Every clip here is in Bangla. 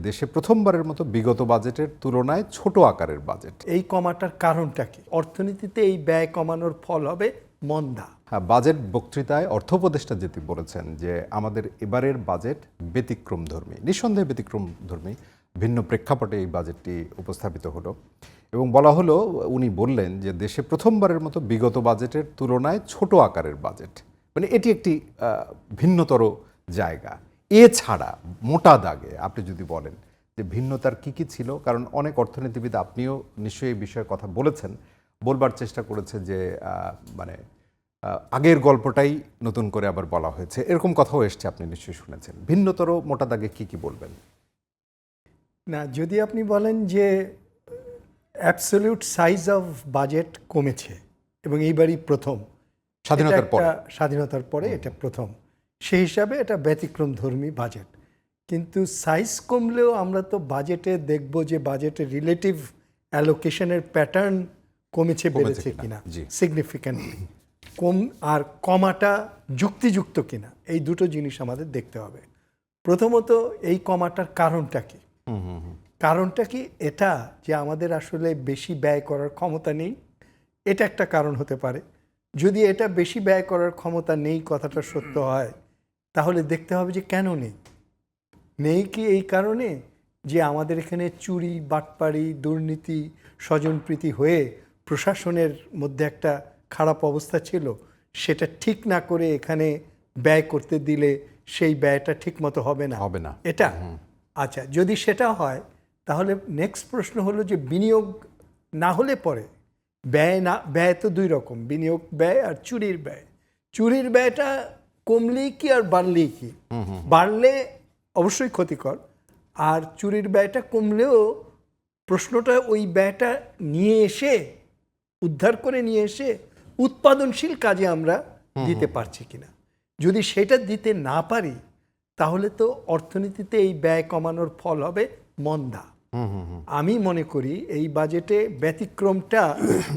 দেশে প্রথমবারের মতো বিগত বাজেটের তুলনায় ছোট আকারের বাজেট। এই কমাটার কারণটা কি? অর্থনীতিতে এই ব্যয় কমানোর ফল হবে মন্দা। হ্যাঁ, বাজেট বক্তৃতায় অর্থ উপদেষ্টা যেটি বলেছেন যে আমাদের এবারের বাজেট ব্যতিক্রমধর্মী, নিঃসন্দেহে ব্যতিক্রমধর্মী, ভিন্ন প্রেক্ষাপটে এই বাজেটটি উপস্থাপিত হলো এবং বলা হলো, উনি বললেন যে দেশে প্রথমবারের মতো বিগত বাজেটের তুলনায় ছোট আকারের বাজেট, মানে এটি একটি ভিন্নতর জায়গা। এছাড়া মোটা দাগে আপনি যদি বলেন যে ভিন্নতার কি কি ছিল, কারণ অনেক অর্থনীতিবিদ, আপনিও নিশ্চয়ই এই বিষয়ে কথা বলেছেন, বলবার চেষ্টা করেছে যে মানে আগের গল্পটাই নতুন করে আবার বলা হয়েছে, এরকম কথাও এসছে, আপনি নিশ্চয়ই শুনেছেন। ভিন্নতর মোটা দাগে কি কি বলবেন? না, যদি আপনি বলেন যে অ্যাবসলিউট সাইজ অফ বাজেট কমেছে এবং এইবারই প্রথম, স্বাধীনতার পরে এটা প্রথম, সেই হিসাবে এটা ব্যতিক্রমধর্মী বাজেট। কিন্তু সাইজ কমলেও আমরা তো বাজেটে দেখব যে বাজেটের রিলেটিভ অ্যালোকেশনের প্যাটার্ন কমেছে বেড়েছে কিনা, সিগনিফিক্যান্টলি আর কমাটা যুক্তিযুক্ত কিনা, এই দুটো জিনিস আমাদের দেখতে হবে। প্রথমত, এই কমাটার কারণটা কি? কারণটা কি এটা যে আমাদের আসলে বেশি ব্যয় করার ক্ষমতা নেই, এটা একটা কারণ হতে পারে। যদি এটা বেশি ব্যয় করার ক্ষমতা নেই কথাটা সত্য হয়, তাহলে দেখতে হবে যে কেন নেই কি এই কারণে যে আমাদের এখানে চুরি, বাটপাড়ি, দুর্নীতি, স্বজনপ্রীতি হয়ে প্রশাসনের মধ্যে একটা খারাপ অবস্থা ছিল, সেটা ঠিক না করে এখানে ব্যয় করতে দিলে সেই ব্যয়টা ঠিক মতো হবে না এটা। আচ্ছা, যদি সেটা হয় তাহলে নেক্সট প্রশ্ন হলো যে বিনিয়োগ না হলে পরে ব্যয় তো দুই রকম, বিনিয়োগ ব্যয় আর চুরির ব্যয়। চুরির ব্যয়টা কমলেই কি আর বাড়লেই কি? বাড়লে অবশ্যই ক্ষতিকর, আর চুরির ব্যয়টা কমলেও প্রশ্নটা ওই ব্যয়টা নিয়ে এসে উদ্ধার করে নিয়ে এসে উৎপাদনশীল কাজে আমরা দিতে পারছি কিনা। যদি সেটা দিতে না পারি তাহলে তো অর্থনীতিতে এই ব্যয় কমানোর ফল হবে মন্দা। আমি মনে করি এই বাজেটে ব্যতিক্রমটা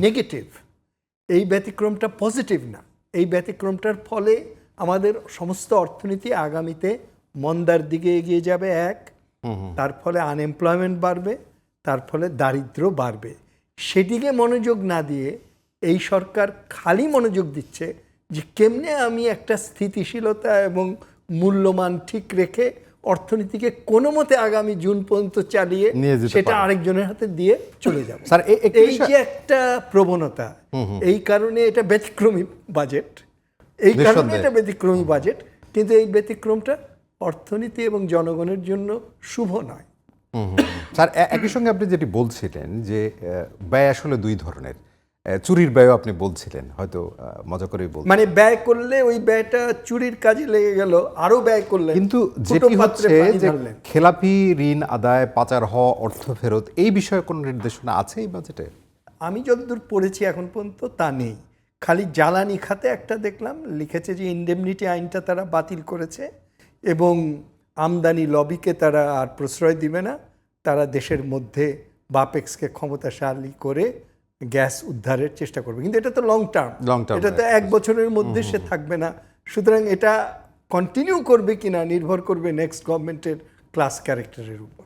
নেগেটিভ, এই ব্যতিক্রমটা পজিটিভ না। এই ব্যতিক্রমটার ফলে আমাদের সমস্ত অর্থনীতি আগামীতে মন্দার দিকে এগিয়ে যাবে, তার ফলে আনএমপ্লয়মেন্ট বাড়বে, তার ফলে দারিদ্র্য বাড়বে। সেদিকে মনোযোগ না দিয়ে এই সরকার খালি মনোযোগ দিচ্ছে যে কেমনে আমি একটা স্থিতিশীলতা এবং মূল্যমান ঠিক রেখে অর্থনীতিকে কোনো মতে আগামী জুন পর্যন্ত চালিয়ে সেটা আরেকজনের হাতে দিয়ে চলে যাবে। এই যে একটা প্রবণতা, এই কারণে এটা ব্যতিক্রমী বাজেট, এই কারণে এটা ব্যতিক্রমী বাজেট। কিন্তু এই ব্যতিক্রমটা অর্থনীতি এবং জনগণের জন্য শুভ নয়। স্যার, একই সঙ্গে আপনি যেটি বলছিলেন যে ব্যয় আসলে দুই ধরনের, চুরির ব্যয় আপনি বলছিলেন, হয়তো মজা করেই বলছেন, মানে ব্যয় করলে ওই ব্যয়টা চুরির কাজে লেগে গেল, আরো ব্যয় করলে। কিন্তু যেটি হচ্ছে যে খেলাপি ঋণ আদায়, পাচার হওয়া অর্থ ফেরত, এই বিষয়ে কোনো নির্দেশনা আছে এই বাজেটে? আমি যতদূর পড়েছি এখন পর্যন্ত তা নেই। খালি জ্বালানি খাতে একটা দেখলাম লিখেছে যে ইনডেমনিটি আইনটা তারা বাতিল করেছে এবং আমদানি লবিকে তারা আর প্রশ্রয় দিবে না, তারা দেশের মধ্যে বাপেক্সকে ক্ষমতাশালী করে গ্যাস উদ্ধারের চেষ্টা করবে। কিন্তু এটা তো লং টার্ম, এটা তো 1 বছরের মধ্যে সে থাকবে না। সুতরাং এটা কন্টিনিউ করবে কিনা নির্ভর করবে নেক্সট গভর্নমেন্টের ক্লাস ক্যারেক্টারের উপর।